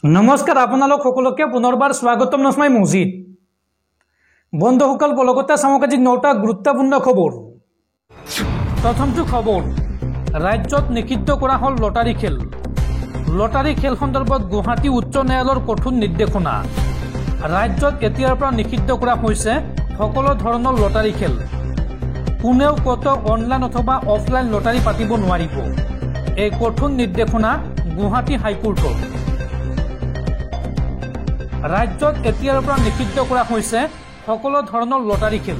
নমস্কাৰ আপোনালোক সকলোকে পুনৰবাৰ স্বাগতম নস্মাই মছজিদ বন্ধুসকল পলকতে চাওক আজি 9টা গুৰুত্বপূৰ্ণ খবৰ। প্ৰথমটো খবৰ, ৰাজ্যত নিষিদ্ধ কৰা হ'ল লটাৰী খেল। লটাৰী খেল সন্দৰ্ভত গুৱাহাটী উচ্চ ন্যায়ালয়ৰ কঠোৰ নিৰ্দেশনা। ৰাজ্যত এতিয়াৰ পৰা নিষিদ্ধ কৰা হৈছে সকলো ধৰণৰ লটাৰী খেল। কোনেও কত অনলাইন অথবা অফলাইন লটাৰী পাতিব নোৱাৰিব। এই কঠোৰ নিৰ্দেশনা গুৱাহাটী হাইকোৰ্টৰ। ৰাজ্যত এতিয়াৰ পৰা নিষিদ্ধ কৰা হৈছে সকলো ধৰণৰ লটাৰী খেল।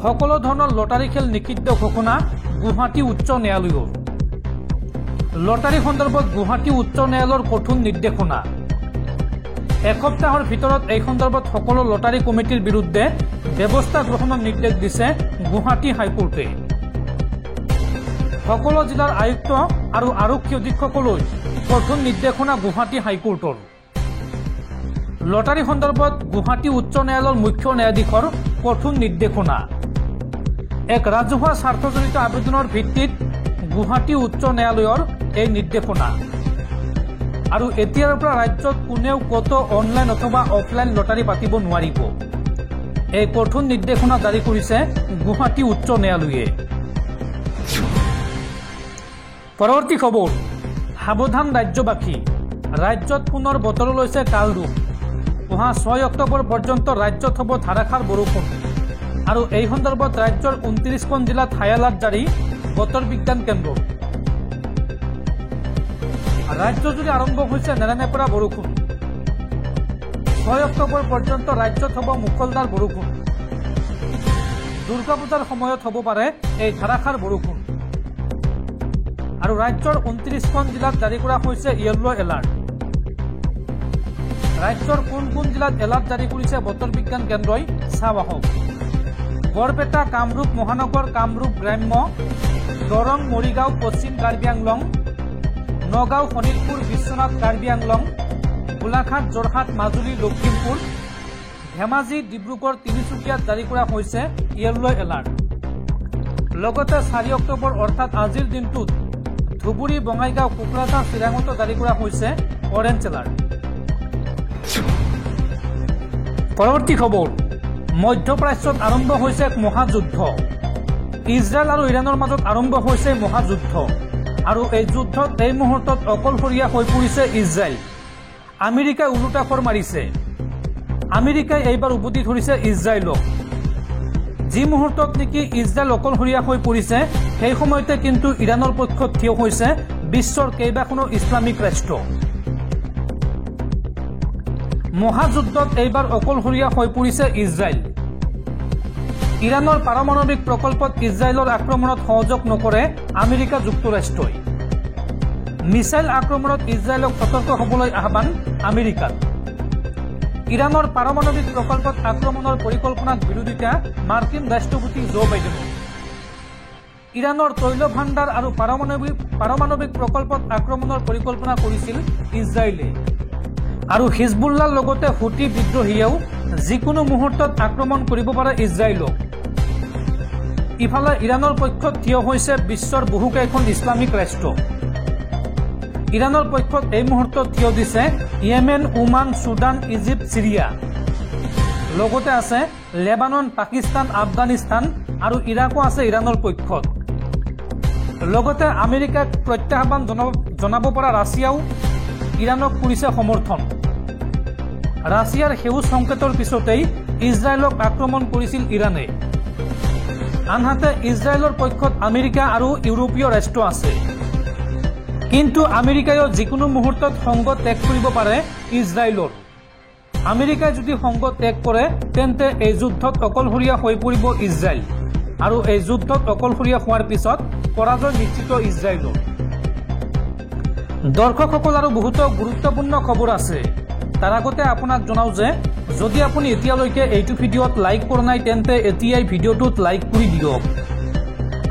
সকলো ধৰণৰ লটাৰী খেল নিষিদ্ধ ঘোষণা গুৱাহাটী উচ্চ ন্যায়ালয়ৰ। লটাৰী সন্দৰ্ভত গুৱাহাটী উচ্চ ন্যায়ালয়ৰ কঠোৰ নিৰ্দেশনা। এসপ্তাহৰ ভিতৰত এই সন্দৰ্ভত সকলো লটাৰী কমিটিৰ বিৰুদ্ধে ব্যৱস্থা গ্ৰহণৰ নিৰ্দেশ দিছে গুৱাহাটী হাইকোৰ্টে। সকলো জিলাৰ আয়ুক্ত আৰু আৰক্ষী অধীক্ষকলৈ কঠোৰ নিৰ্দেশনা গুৱাহাটী হাইকোৰ্টৰ। লটাৰী সন্দৰ্ভত গুৱাহাটী উচ্চ ন্যায়ালয়ৰ মুখ্য ন্যায়াধীশৰ কঠোৰ নিৰ্দেশনা। এক ৰাজহুৱা স্বাৰ্থজড়িত আবেদনৰ ভিত্তিত গুৱাহাটী উচ্চ ন্যায়ালয়ৰ এই নিৰ্দেশনা। আৰু এতিয়াৰ পৰা ৰাজ্যত কোনেও কত অনলাইন অথবা অফলাইন লটাৰী পাতিব নোৱাৰিব। এই কঠোৰ নিৰ্দেশনা জাৰি কৰিছে গুৱাহাটী উচ্চ ন্যায়ালয়ে। পৰৱৰ্তী খবৰ, সাৱধান ৰাজ্যবাসী। ৰাজ্যত পুনৰ বতৰ লৈছে কাল ৰূপ। অহা 6 অক্টোবৰ পৰ্যন্ত ৰাজ্যত হ'ব ধাৰাসাৰ বৰষুণ। আৰু এই সন্দৰ্ভত ৰাজ্যৰ 29খন জিলাত হাই এলাৰ্ট জাৰি বতৰ বিজ্ঞান কেন্দ্ৰৰ। ৰাজ্যজুৰি আৰম্ভ হৈছে নেৰানেপেৰা বৰষুণ। 6 অক্টোবৰ পৰ্যন্ত ৰাজ্যত হ'ব মুখলধাৰ বৰষুণ। দুৰ্গা পূজাৰ সময়ত হ'ব পাৰে এই ধাৰাসাৰ বৰষুণ। আৰু ৰাজ্যৰ 29খন জিলাত জাৰি কৰা হৈছে য়েল্লো এলাৰ্ট। ৰাজ্যৰ কোন কোন জিলাত এলাৰ্ট জাৰি কৰিছে বতৰ বিজ্ঞান কেন্দ্ৰই চাওঁ আহক। বৰপেটা, কামৰূপ মহানগৰ, কামৰূপ গ্ৰাম্য, দৰং, মৰিগাঁও, পশ্চিম কাৰ্বি আংলং, নগাঁও, শোণিতপুৰ, বিশ্বনাথ, কাৰ্বি আংলং, গোলাঘাট, যোৰহাট, মাজুলী, লখিমপুৰ, ধেমাজি, ডিব্ৰুগড়, তিনিচুকীয়াত জাৰি কৰা হৈছে য়েল্লো এলাৰ্ট। লগতে 4 অক্টোবৰ অৰ্থাৎ আজিৰ দিনটোত ধুবুৰী, বঙাইগাঁও, কোকৰাঝাৰ, চিৰাঙতো জাৰি কৰা হৈছে অৰেঞ্জ এলাৰ্ট। পৰৱৰ্তী খবৰ, মধ্যপ্ৰাচ্যত আৰম্ভ হৈছে এক মহাযুদ্ধ। ইজৰাইল আৰু ইৰাণৰ মাজত আৰম্ভ হৈছে মহাযুদ্ধ। আৰু এই যুদ্ধত এই মুহূৰ্তত অকলশৰীয়া হৈ পৰিছে ইজৰাইল। আমেৰিকাই ওলোটা খৰ মাৰিছে। আমেৰিকাই এইবাৰ উভতি ধৰিছে ইজৰাইলক। যি মুহূৰ্তত নেকি ইজৰাইল অকলশৰীয়া হৈ পৰিছে, সেই সময়তে কিন্তু ইৰাণৰ পক্ষত থিয় হৈছে বিশ্বৰ কেইবাখনো ইছলামিক ৰাষ্ট্ৰ। মহাযুদ্ধত এইবাৰ অকলশৰীয়া হৈ পৰিছে ইজৰাইল। ইৰাণৰ পাৰমাণৱিক প্ৰকল্পত ইজৰাইলৰ আক্ৰমণত সহযোগ নকৰে আমেৰিকা যুক্তৰাষ্ট্ৰই। মিছাইল আক্ৰমণত ইজৰাইলক সতৰ্ক হ'বলৈ আহ্বান আমেৰিকাৰ। ইৰাণৰ পাৰমাণৱিক প্ৰকল্পত আক্ৰমণৰ পৰিকল্পনাত বিৰোধিতা মাৰ্কিন ৰাষ্ট্ৰপতি জো বাইডেনৰ। ইৰাণৰ তৈল ভাণ্ডাৰ আৰু পাৰমাণৱিক প্ৰকল্পত আক্ৰমণৰ পৰিকল্পনা কৰিছিল ইজৰাইলে। আৰু হিজবুল্লাৰ লগতে হুটি বিদ্ৰোহীয়েও যিকোনো মুহূৰ্তত আক্ৰমণ কৰিব পাৰে ইজৰাইলক। ইফালে ইৰাণৰ পক্ষত থিয় হৈছে বিশ্বৰ বহুকেইখন ইছলামিক ৰাষ্ট্ৰ। ইৰাণৰ পক্ষত এই মুহূৰ্তত থিয় দিছে ইয়েমেন, ওমান, ছুডান, ইজিপ্ত, চিৰিয়া। লগতে আছে লেবানন, পাকিস্তান, আফগানিস্তান আৰু ইৰাকো আছে ইৰাণৰ পক্ষত। লগতে আমেৰিকাক প্ৰত্যাহ্বান জনাব পৰা ৰাছিয়াও ইৰাণক কৰিছে সমৰ্থন। ৰাছিয়াৰ সেউজ সংকেতৰ পিছতেই ইজৰাইলক আক্ৰমণ কৰিছিল ইৰাণে। আনহাতে ইজৰাইলৰ পক্ষত আমেৰিকা আৰু ইউৰোপীয় ৰাষ্ট্ৰ আছে। কিন্তু আমেৰিকায়ো যিকোনো মুহূৰ্তত সংগ ত্যাগ কৰিব পাৰে ইজৰাইলৰ। আমেৰিকাই যদি সংগ ত্যাগ কৰে তেন্তে এই যুদ্ধত অকলশৰীয়া হৈ পৰিব ইজৰাইল। আৰু এই যুদ্ধত অকলশৰীয়া হোৱাৰ পিছত পৰাজয় নিশ্চিত ইজৰাইলৰ। দৰ্শকসকল, আৰু বহুতো গুৰুত্বপূৰ্ণ খবৰ আছে। তাৰ আগতে আপোনাক জনাওঁ যে যদি আপুনি এতিয়ালৈকে এইটো ভিডিঅ'ত লাইক কৰা নাই তেন্তে এতিয়াই ভিডিঅ'টোত লাইক কৰি দিয়ক।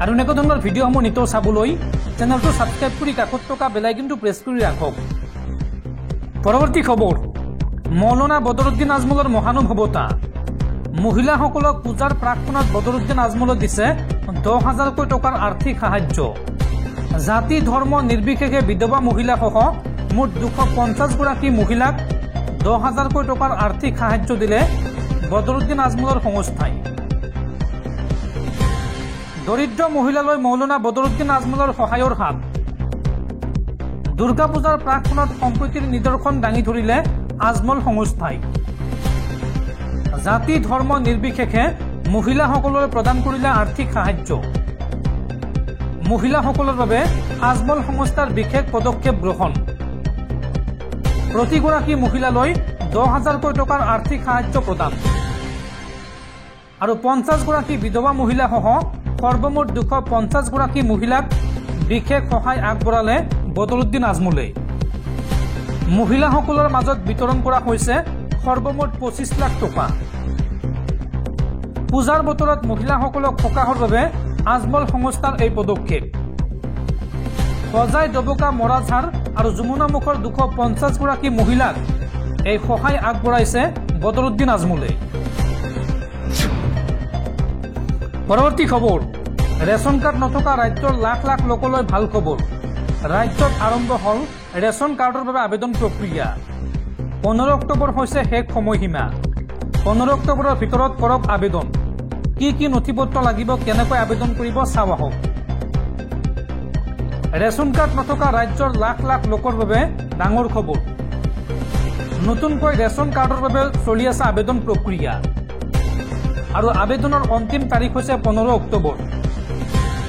আৰু এনেকুৱা ধৰণৰ ভিডিঅ'সমূহ নিতৌ চাবলৈ চেনেলটো ছাবস্ক্ৰাইব কৰি কাষত থকা বেল আইকনটো প্ৰেছ কৰি ৰাখক। পৰৱৰ্তী খবৰ, মৌলানা বদৰুদ্দিন আজমলৰ মহানুভৱতা। মহিলাসকলক পূজাৰ প্ৰাকক্ষণত বদৰুদ্দিন আজমলে দিছে 10,000 টকাৰ আৰ্থিক সাহায্য। জাতি ধৰ্ম নিৰ্বিশেষে বিধৱা মহিলাসহ মুঠ 250 গৰাকী মহিলাক 10,000 টকাৰ আৰ্থিক সাহায্য দিলে বদৰুদ্দিন আজমলৰ সংস্থাই। দৰিদ্ৰ মহিলালৈ মৌলানা বদৰুদ্দিন আজমলৰ সহায়ৰ হাত। দুৰ্গা পূজাৰ প্ৰাকক্ষণত সম্প্ৰীতিৰ নিদৰ্শন দাঙি ধৰিলে আজমল সংস্থাই। জাতি ধৰ্ম নিৰ্বিশেষে মহিলাসকললৈ প্ৰদান কৰিলে আৰ্থিক সাহায্য। মহিলাসকলৰ বাবে আজমল সংস্থাৰ বিশেষ পদক্ষেপ গ্ৰহণ। প্ৰতিগৰাকী মহিলালৈ 10,000 টকাৰ আৰ্থিক সাহায্য প্ৰদান আৰু 50 গৰাকী বিধৱা মহিলাসহ সৰ্বমুঠ 250 গৰাকী মহিলাক বিশেষ সহায় আগবঢ়ালে বদৰুদ্দিন আজমলে। মহিলাসকলৰ মাজত বিতৰণ কৰা হৈছে সৰ্বমুঠ 25 লাখ টকা। পূজাৰ বতৰত মহিলাসকলক সকাহৰ বাবে আজমল সংস্থাৰ এই পদক্ষেপ। সজাই ডবকা মৰাঝাৰ আৰু যমুনামুখৰ 250 গৰাকী মহিলাক এই সহায় আগবঢ়াইছে বদৰুদ্দিন আজমলে। পৰৱৰ্তী খবৰ, ৰেচন কাৰ্ড নথকা ৰাজ্যৰ লাখ লাখ লোকলৈ ভাল খবৰ। ৰাজ্যত আৰম্ভ হ'ল ৰেচন কাৰ্ডৰ বাবে আবেদন প্ৰক্ৰিয়া। 15 অক্টোবৰ হৈছে শেষ সময়সীমা। 15 অক্টোবৰৰ ভিতৰত কৰক আবেদন। কি কি নথিপত্ৰ লাগিব, কেনেকৈ আবেদন কৰিব চাওঁ আহক। ৰেচন কাৰ্ড নথকা ৰাজ্যৰ লাখ লাখ লোকৰ বাবে ডাঙৰ খবৰ। নতুনকৈ ৰেচন কাৰ্ডৰ বাবে চলি আছে আবেদন প্ৰক্ৰিয়া আৰু আবেদনৰ অন্তিম তাৰিখ হৈছে 15 অক্টোবৰ।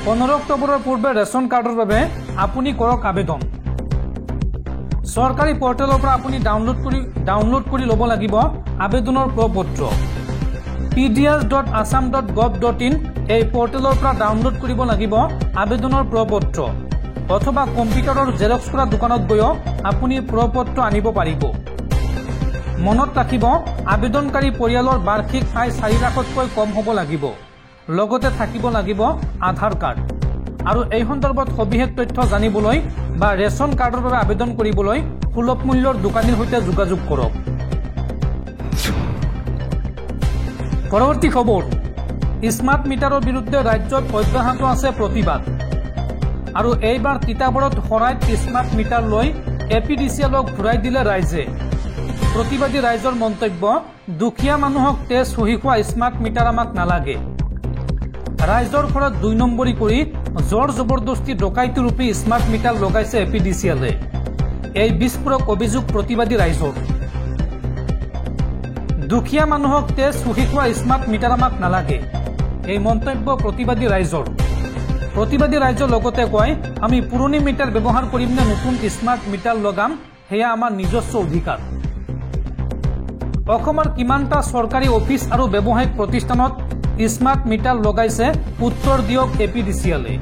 15 অক্টোবৰৰ পূৰ্বে ৰেচন কাৰ্ডৰ বাবে আপুনি কৰক আবেদন। চৰকাৰী পৰ্টেলৰ পৰা আপুনি ডাউনলোড কৰি ল'ব লাগিব আবেদনৰ প্ৰ-পত্ৰ। pds.assam.gov.in এই পৰ্টেলৰ পৰা ডাউনলোড কৰিব লাগিব আবেদনৰ প্ৰ-পত্ৰ, অথবা কম্পিউটাৰৰ জেৰক্স কৰা দোকানত গৈও আপুনি প্ৰ-পত্ৰ আনিব পাৰিব। মনত ৰাখিব, আবেদনকাৰী পৰিয়ালৰ বাৰ্ষিক আয় 4 লাখতকৈ কম হ'ব লাগিব। লগতে থাকিব লাগিব আধাৰ কাৰ্ড। আৰু এই সন্দৰ্ভত সবিশেষ তথ্য জানিবলৈ বা ৰেচন কাৰ্ডৰ বাবে আবেদন কৰিবলৈ সুলভ মূল্যৰ দোকানীৰ সৈতে যোগাযোগ কৰক। পৰৱৰ্তী খবৰ, স্মাৰ্ট মিটাৰৰ বিৰুদ্ধে ৰাজ্যত অব্যাহত আছে প্ৰতিবাদ। আৰু এইবাৰ তিতাবৰত শৰাইত স্মাৰ্ট মিটাৰ লৈ APDCLক ঘূৰাই দিলে ৰাইজে। প্ৰতিবাদী ৰাইজৰ মন্তব্য, দুখীয়া মানুহক তেজ শুহি খোৱা স্মাৰ্ট মিটাৰ আমাক নালাগে। ৰাইজৰ ঘৰত 2 নম্বৰী কৰি জোৰ জবৰদস্তি ডকাইতি ৰূপী স্মাৰ্ট মিটাৰ লগাইছে APDCLে। এই বিস্ফোৰক অভিযোগ প্ৰতিবাদী ৰাইজৰ। দুখীয়া মানুহক তেজ শুহি খোৱা স্মাৰ্ট মিটাৰ আমাক নালাগে, এই মন্তব্য প্ৰতিবাদী ৰাইজৰ। প্ৰতিবাদী ৰাইজৰ লগতে কয়, আমি পুৰণি মিটাৰ ব্যৱহাৰ কৰিম নে নতুন স্মাৰ্ট মিটাৰ লগাম, সেয়া আমাৰ নিজস্ব অধিকাৰ। অসমৰ কিমানটা চৰকাৰী অফিচ আৰু ব্যৱসায়িক প্ৰতিষ্ঠানত স্মাৰ্ট মিটাৰ লগাইছে, উত্তৰ দিয়ক APDCLে।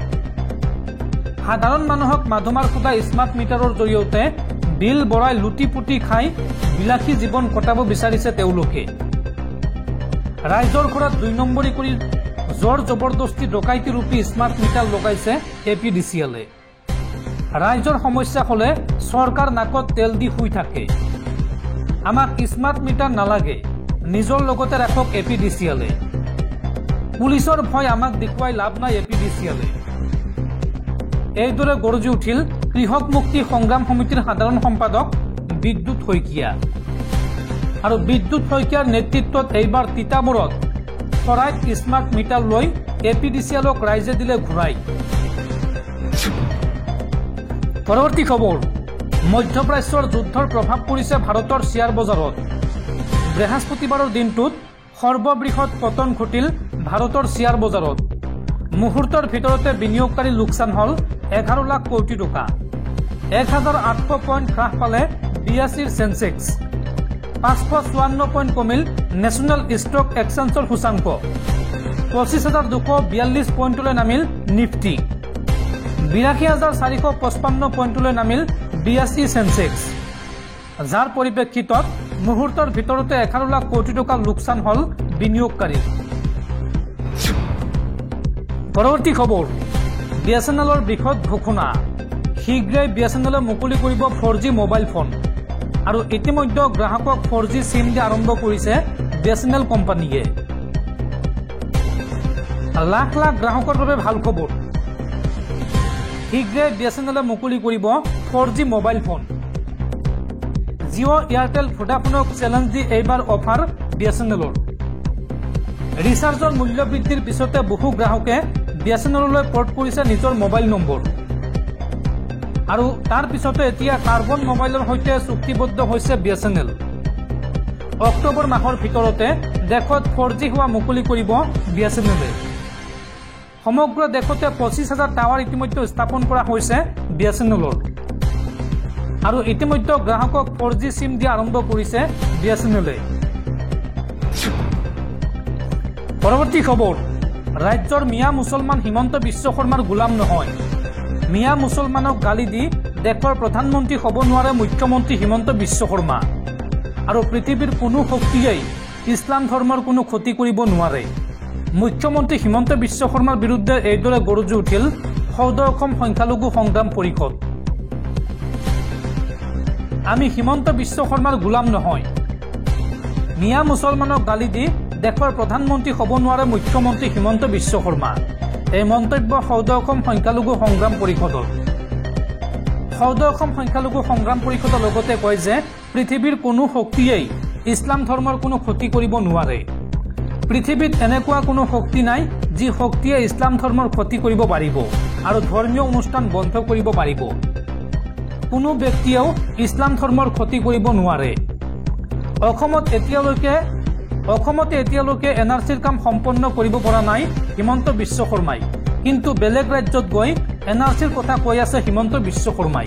সাধাৰণ মানুহক মাধমাৰ সুধা স্মাৰ্ট মিটাৰৰ জৰিয়তে বিল বঢ়াই লুটি পুটি খাই বিলাসী জীৱন কটাব বিচাৰিছে তেওঁলোকে। ৰাইজৰ ঘৰত 2 নম্বৰী কৰি জোৰ জবৰদস্তি ডকাইতি ৰূপী স্মাৰ্ট মিটাৰ লগাইছে APDCLে। ৰাইজৰ সমস্যা হলে চৰকাৰ নাকত তেল দি শুই থাকে। আমাক স্মাৰ্ট মিটাৰ নালাগে, নিজৰ লগতে ৰাখক APDCLে। পুলিচৰ ভয় আমাক দেখুৱাই লাভ নাই APDCLে। এইদৰে গৰজি উঠিল কৃষক মুক্তি সংগ্ৰাম সমিতিৰ সাধাৰণ সম্পাদক বিদ্যুৎ শইকীয়া। আৰু বিদ্যুৎ শইকীয়াৰ নেতৃত্বত এইবাৰ তিতাবৰত শৰাইত স্মাৰ্ট মিটাৰ লৈ APDCLক ৰাইজে দিলে ঘূৰাই। পৰৱৰ্তী খবৰ, মধ্যপ্ৰাচ্যৰ যুদ্ধৰ প্ৰভাৱ পৰিছে ভাৰতৰ শ্বেয়াৰ বজাৰত। বৃহস্পতিবাৰৰ দিনটোত সৰ্ববৃহৎ পতন ঘটিল ভাৰতৰ শ্বেয়াৰ বজাৰত। মুহূৰ্তৰ ভিতৰতে বিনিয়োগকাৰী লোকচান হ'ল 11 লাখ কোটি টকা। 1800 পইণ্ট হ্ৰাস পালে 82ৰ চেনচেক্স। 554 পইণ্ট কমিল নেশ্যনেল ষ্টক এক্সচেঞ্জৰ সূচাংক। 25,242 পইণ্টলৈ নামিল নিফটি। 82,455 পইণ্টলৈ নামিল 82 চেনচেক্স, যাৰ পৰিপ্ৰেক্ষিতত মুহূৰ্তৰ ভিতৰতে 11 লাখ কোটি টকা লোকচান হ'ল বিনিয়োগকাৰীৰ। পৰৱৰ্তী খবৰ, BSNLৰ বৃহৎ ঘোষণা। শীঘ্ৰেই BSNLে মুকলি কৰিব 4G মোবাইল ফোন। আৰু ইতিমধ্যে গ্ৰাহকক 4G চিম দিয়া আৰম্ভ কৰিছে BSNL কোম্পানীয়ে। লাখ লাখ গ্ৰাহকৰ বাবে ভাল খবৰ। শীঘ্ৰেই BSNLে মুকলি কৰিব 4G mobile phone. Jio' Airtel ভোডাফোনক চেলেঞ্জ দি এইবাৰ অফাৰ BSNLৰ ৰিচাৰ্জৰ মূল্য বৃদ্ধিৰ পিছতে বহু গ্ৰাহকে BSNLলৈ পৰ্ট কৰিছে নিজৰ মোবাইল নম্বৰ আৰু তাৰ পিছতে এতিয়া কাৰ্বন মোবাইলৰ সৈতে চুক্তিবদ্ধ হৈছে BSNL অক্টোবৰ মাহৰ ভিতৰতে দেশত 4G হোৱা মুকলি কৰিব BSNL সমগ্ৰ দেশতে 25,000 টাৱাৰ ইতিমধ্যে স্থাপন কৰা হৈছে BSNLৰ আৰু ইতিমধ্যে গ্ৰাহকক 4G সিম দিয়া আৰম্ভ কৰিছে BSNL পৰৱৰ্তী খবৰ ৰাজ্যৰ মিয়া মুছলমান হিমন্ত বিশ্ব শৰ্মাৰ গোলাম নহয় মিয়া মুছলমানক গালি দি দেশৰ প্ৰধানমন্ত্ৰী হ'ব নোৱাৰে মুখ্যমন্ত্ৰী হিমন্ত বিশ্ব শৰ্মা আৰু পৃথিৱীৰ কোনো শক্তিয়ে ইছলাম ধৰ্মৰ কোনো ক্ষতি কৰিব নোৱাৰে মুখ্যমন্ত্ৰী হিমন্ত বিশ্ব শৰ্মাৰ বিৰুদ্ধে এইদৰে গৰজি উঠিল সৌদ অসম সংখ্যালঘু সংগ্ৰাম পৰিষদ আমি হিমন্ত বিশ্ব শৰ্মাৰ গোলাম নহয় মিয়া মুছলমানক গালি দি দেশৰ প্ৰধানমন্ত্ৰী হ'ব নোৱাৰে মুখ্যমন্ত্ৰী হিমন্ত বিশ্ব শৰ্মা এই মন্তব্য সৌদ অসম সংখ্যালঘু সংগ্ৰাম পৰিষদৰ সৌদ অসম সংখ্যালঘু সংগ্ৰাম পৰিষদৰ লগতে কয় যে পৃথিৱীৰ কোনো শক্তিয়ে ইছলাম ধৰ্মৰ কোনো ক্ষতি কৰিব নোৱাৰে পৃথিৱীত এনেকুৱা কোনো শক্তি নাই যি শক্তিয়ে ইছলাম ধৰ্মৰ ক্ষতি কৰিব পাৰিব আৰু ধৰ্মীয় অনুষ্ঠান বন্ধ কৰিব পাৰিব কোনো ব্যক্তিয়েও ইছলাম ধৰ্মৰ ক্ষতি কৰিব নোৱাৰে অসমতে এতিয়ালৈকে NRCৰ কাম সম্পন্ন কৰিব পৰা নাই হিমন্ত বিশ্ব শৰ্মাই কিন্তু বেলেগ ৰাজ্যত গৈ NRCৰ কথা কৈ আছে হিমন্ত বিশ্ব শৰ্মাই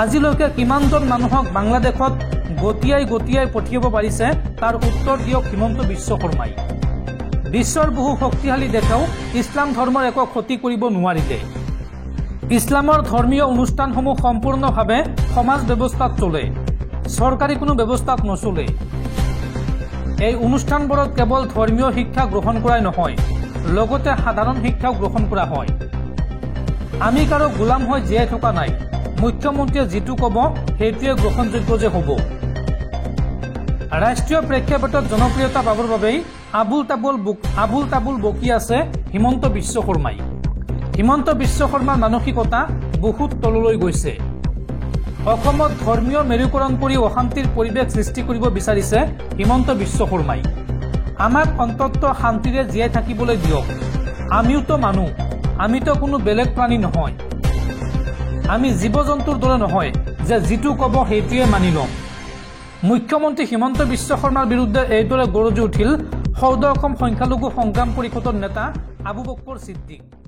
আজিলৈকে কিমানজন মানুহক বাংলাদেশত গতিয়াই পঠিয়াব পাৰিছে তাৰ উত্তৰ দিয়ক হিমন্ত বিশ্ব শৰ্মাই বিশ্বৰ বহু শক্তিশালী দেশেও ইছলাম ধৰ্মৰ একো ক্ষতি কৰিব নোৱাৰিলে ইছলামৰ ধৰ্মীয় অনুষ্ঠানসমূহ সম্পূৰ্ণভাৱে সমাজ ব্যৱস্থাত চলে চৰকাৰী কোনো ব্যৱস্থাত নচলে এই অনুষ্ঠানবোৰত কেৱল ধৰ্মীয় শিক্ষা গ্ৰহণ কৰাই নহয় লগতে সাধাৰণ শিক্ষাও গ্ৰহণ কৰা হয় আমি কাৰো গোলাম হৈ জীয়াই থকা নাই মুখ্যমন্ত্ৰীয়ে যিটো ক'ব সেইটোৱে গ্ৰহণযোগ্য যে হ'ব ৰাষ্ট্ৰীয় প্ৰেক্ষাপটত জনপ্ৰিয়তা পাবৰ বাবেই আবুল তাবুল বকি আছে হিমন্ত বিশ্ব শৰ্মাই হিমন্ত বিশ্ব শৰ্মাৰ মানসিকতা বহুত তললৈ গৈছে অসমত ধৰ্মীয় মেৰুকৰণ কৰি অশান্তিৰ পৰিৱেশ সৃষ্টি কৰিব বিচাৰিছে হিমন্ত বিশ্ব শৰ্মাই আমাক অন্তত শান্তিৰে জীয়াই থাকিবলৈ দিয়ক আমিওতো মানুহ আমিতো কোনো বেলেগ প্ৰাণী নহয় আমি জীৱ-জন্তুৰ দৰে নহয় যে যিটো ক'ব সেইটোৱে মানি ল'ম মুখ্যমন্ত্ৰী হিমন্ত বিশ্ব শৰ্মাৰ বিৰুদ্ধে এইদৰে গৰজি উঠিল সৌদ অসম সংখ্যালঘু সংগ্ৰাম পৰিষদৰ নেতা আবু বক্কৰ ছিদ্দিক